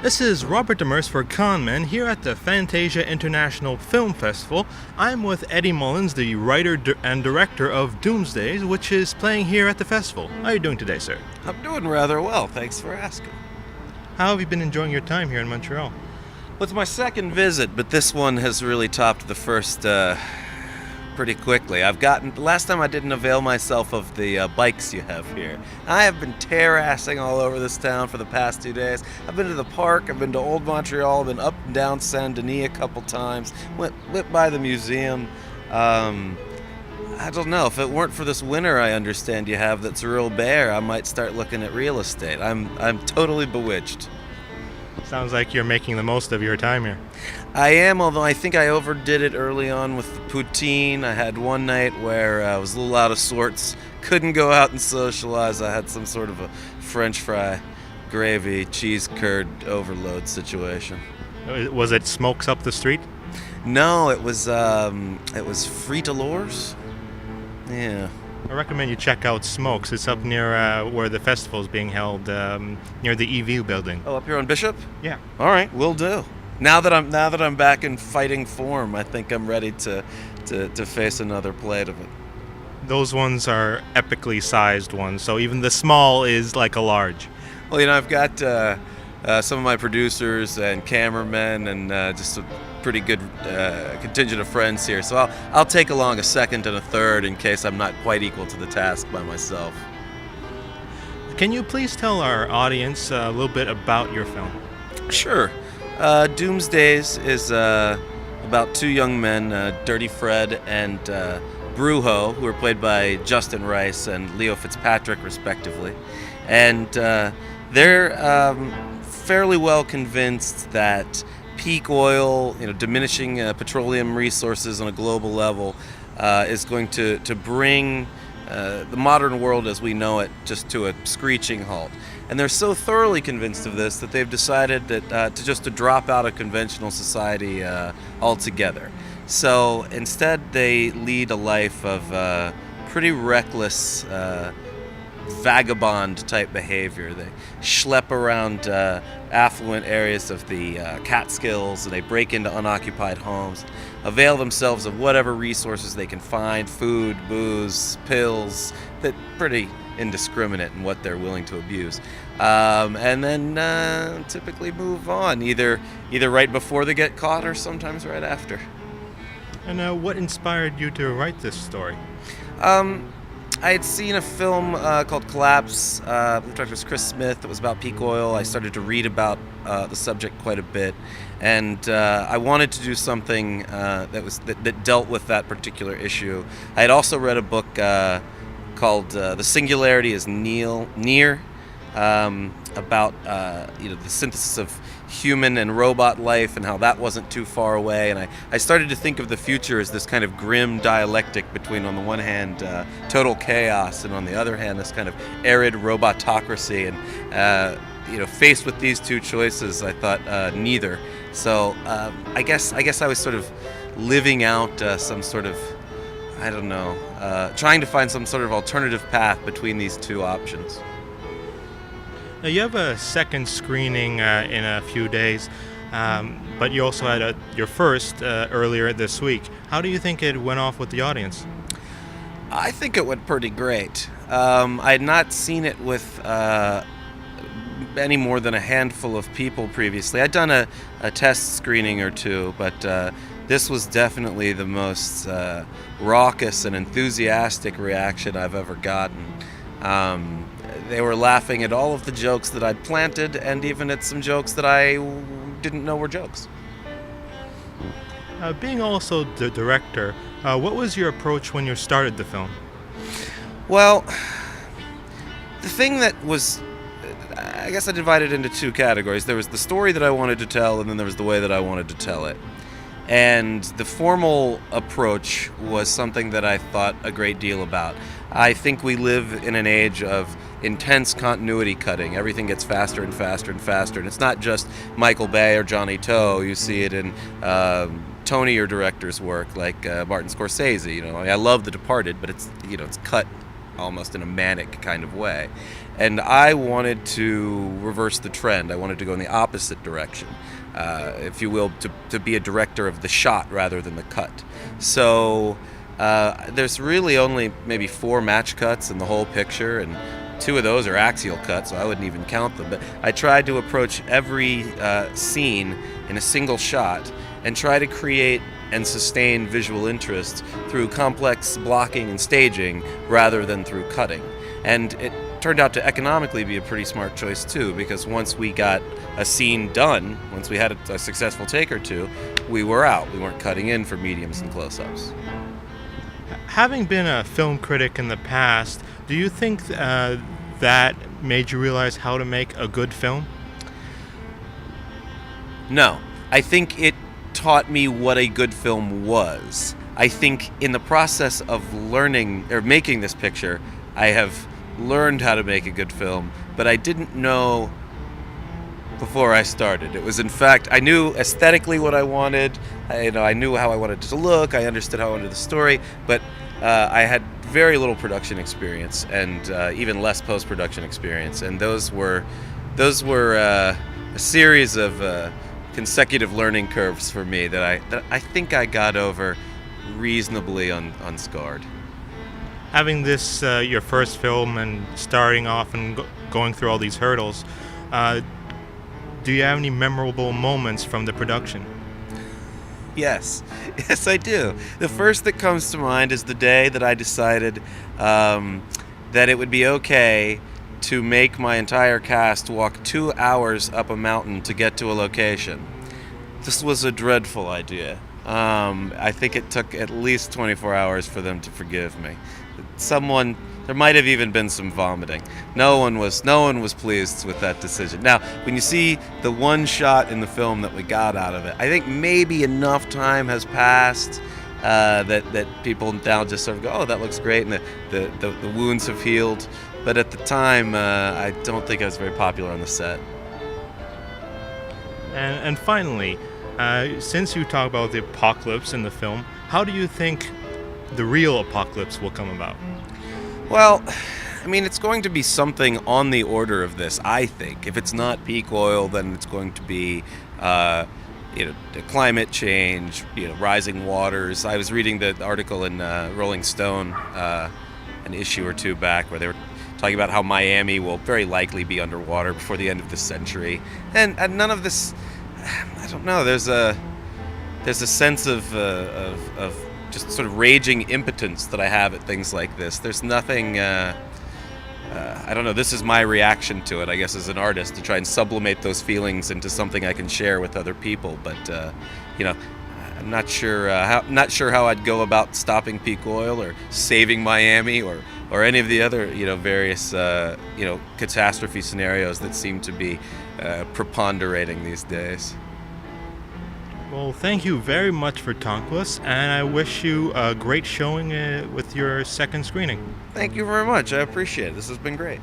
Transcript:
This is Robert Demers for Conman here at the Fantasia International Film Festival. I'm with Eddie Mullins, the writer and director of Doomsdays, which is playing here at the festival. How are you doing today, sir? I'm doing rather well, thanks for asking. How have you been enjoying your time here in Montreal? Well, it's my second visit, but this one has really topped the first pretty quickly. The last time I didn't avail myself of the bikes you have here. I have been tear-assing all over this town for the past 2 days. I've been to the park, I've been to Old Montreal, I've been up and down Saint Denis a couple times, went by the museum. I don't know, if it weren't for this winter I understand you have that's real bare, I might start looking at real estate. I'm totally bewitched. Sounds like you're making the most of your time here. I am, although I think I overdid it early on with the poutine. I had one night where I was a little out of sorts, couldn't go out and socialize. I had some sort of a French fry, gravy, cheese curd overload situation. Was it smokes up the street? No, it was frites. Yeah. I recommend you check out Smokes. It's up near where the festival is being held, near the EV building. Oh, up here on Bishop? Yeah. All right, will do. Now that I'm back in fighting form, I think I'm ready to face another plate of it. Those ones are epically sized ones, so even the small is like a large. Well, I've got some of my producers and cameramen and just a pretty good contingent of friends here, so I'll take along a second and a third in case I'm not quite equal to the task by myself. Can you please tell our audience a little bit about your film? Sure. Doomsdays is about two young men, Dirty Fred and Brujo, who are played by Justin Rice and Leo Fitzpatrick, respectively. And they're fairly well convinced that peak oil, diminishing petroleum resources on a global level is going to bring the modern world as we know it just to a screeching halt. And they're so thoroughly convinced of this that they've decided that to drop out of conventional society altogether. So instead they lead a life of pretty reckless vagabond type behavior. They schlep around affluent areas of the Catskills, and they break into unoccupied homes, avail themselves of whatever resources they can find, food, booze, pills, that pretty indiscriminate in what they're willing to abuse, and then typically move on, either right before they get caught or sometimes right after. And what inspired you to write this story? I had seen a film called Collapse. The director was Chris Smith. It was about peak oil. I started to read about the subject quite a bit, and I wanted to do something that dealt with that particular issue. I had also read a book called The Singularity is Near, about the synthesis of human and robot life and how that wasn't too far away. And I started to think of the future as this kind of grim dialectic between, on the one hand, total chaos, and on the other hand, this kind of arid robotocracy. And faced with these two choices, I thought neither. So I guess I was sort of living out some sort of, I don't know, trying to find some sort of alternative path between these two options. Now, you have a second screening in a few days, but you also had your first earlier this week. How do you think it went off with the audience? I think it went pretty great. I had not seen it with any more than a handful of people previously. I'd done a test screening or two, but this was definitely the most raucous and enthusiastic reaction I've ever gotten. They were laughing at all of the jokes that I'd planted, and even at some jokes that I didn't know were jokes. Being also the director, what was your approach when you started the film? Well, the thing that was, I guess I divided into two categories. There was the story that I wanted to tell, and then there was the way that I wanted to tell it. And the formal approach was something that I thought a great deal about. I think we live in an age of intense continuity cutting. Everything gets faster and faster and faster. And it's not just Michael Bay or Johnny To. You see it in Tony or directors' work, like Martin Scorsese. I love The Departed, but it's cut almost in a manic kind of way. And I wanted to reverse the trend. I wanted to go in the opposite direction, if you will, to be a director of the shot rather than the cut. So there's really only maybe 4 match cuts in the whole picture, and 2 of those are axial cuts, so I wouldn't even count them. But I tried to approach every scene in a single shot and try to create and sustain visual interest through complex blocking and staging rather than through cutting. And it turned out to economically be a pretty smart choice too, because once we got a scene done, once we had a successful take or 2, we were out. We weren't cutting in for mediums and close-ups. Having been a film critic in the past, do you think that made you realize how to make a good film? No. I think it taught me what a good film was. I think in the process of learning or making this picture, I have learned how to make a good film, but I didn't know before I started. It was, in fact, I knew aesthetically what I wanted. I knew how I wanted it to look. I understood how I wanted the story, but I had very little production experience and even less post-production experience, and those were a series of consecutive learning curves for me that I think I got over reasonably unscarred. Having this your first film and starting off and going through all these hurdles, do you have any memorable moments from the production? Yes, I do. The first that comes to mind is the day that I decided that it would be okay to make my entire cast walk 2 hours up a mountain to get to a location. This was a dreadful idea. I think it took at least 24 hours for them to forgive me. There might have even been some vomiting. No one was pleased with that decision. Now, when you see the one shot in the film that we got out of it, I think maybe enough time has passed that people now just sort of go, oh, that looks great, and the wounds have healed. But at the time, I don't think I was very popular on the set. And finally, since you talk about the apocalypse in the film, how do you think the real apocalypse will come about? Well, I mean, it's going to be something on the order of this, I think. If it's not peak oil, then it's going to be, climate change, rising waters. I was reading the article in Rolling Stone an issue or 2 back where they were talking about how Miami will very likely be underwater before the end of the century, and none of this. I don't know. There's a sense of just sort of raging impotence that I have at things like this. There's nothing. I don't know. This is my reaction to it, I guess, as an artist, to try and sublimate those feelings into something I can share with other people. But I'm not sure how I'd go about stopping peak oil or saving Miami or any of the other various catastrophe scenarios that seem to be preponderating these days. Well, thank you very much for talking to us, and I wish you a great showing with your second screening. Thank you very much. I appreciate it. This has been great.